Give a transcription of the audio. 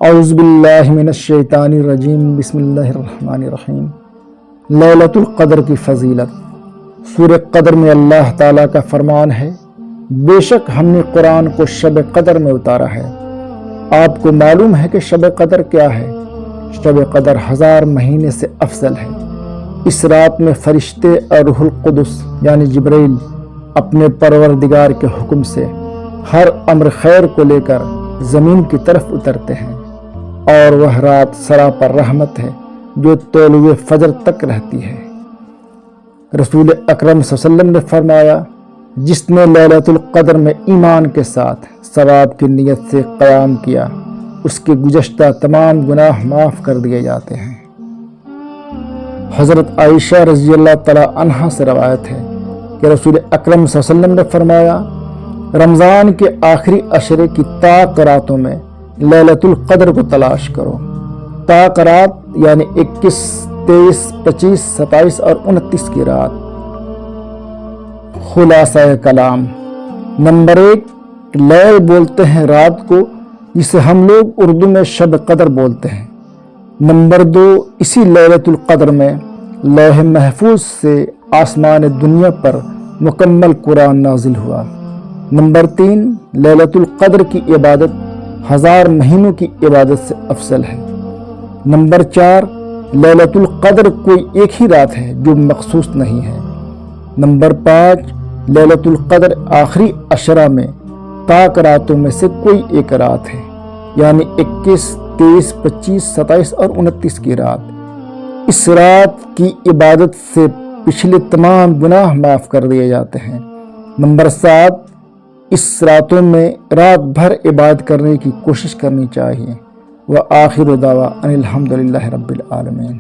اعوذ باللہ من الشیطان الرجیم، بسم اللہ الرحمن الرحیم۔ لیلۃ القدر کی فضیلت۔ سورہ قدر میں اللہ تعالیٰ کا فرمان ہے، بے شک ہم نے قرآن کو شب قدر میں اتارا ہے۔ آپ کو معلوم ہے کہ شب قدر کیا ہے؟ شب قدر 1000 مہینے سے افضل ہے۔ اس رات میں فرشتے اور روح القدس یعنی جبرائیل اپنے پروردگار کے حکم سے ہر امر خیر کو لے کر زمین کی طرف اترتے ہیں، اور وہ رات سراپر رحمت ہے جو طلوع فجر تک رہتی ہے۔ رسول اکرم صلی اللہ علیہ وسلم نے فرمایا، جس نے لیلۃ القدر میں ایمان کے ساتھ ثواب کی نیت سے قیام کیا، اس کے گزشتہ تمام گناہ معاف کر دیے جاتے ہیں۔ حضرت عائشہ رضی اللہ تعالی عنہا سے روایت ہے کہ رسول اکرم صلی اللہ علیہ وسلم نے فرمایا، رمضان کے آخری عشرے کی طاق راتوں میں لیلۃ القدر کو تلاش کرو۔ طاق رات یعنی 21، 23، 25، 27 اور 29 کی رات۔ خلاصہ کلام۔ نمبر 1، لیل بولتے ہیں رات کو، جسے ہم لوگ اردو میں شب قدر بولتے ہیں۔ نمبر 2، اسی لیلۃ القدر میں لوح محفوظ سے آسمان دنیا پر مکمل قرآن نازل ہوا۔ نمبر 3، لیلۃ القدر کی عبادت 1000 مہینوں کی عبادت سے افضل ہے۔ نمبر 4، لیلۃ القدر کوئی ایک ہی رات ہے جو مخصوص نہیں ہے۔ نمبر 5، لیلۃ القدر آخری عشرہ میں طاق راتوں میں سے کوئی ایک رات ہے، یعنی 21، 23، 25، 27 اور 29 کی رات۔ اس رات کی عبادت سے پچھلے تمام گناہ معاف کر دیے جاتے ہیں۔ نمبر 7، اس راتوں میں رات بھر عبادت کرنے کی کوشش کرنی چاہیے۔ وآخر دعوانا الحمدللہ رب العالمین۔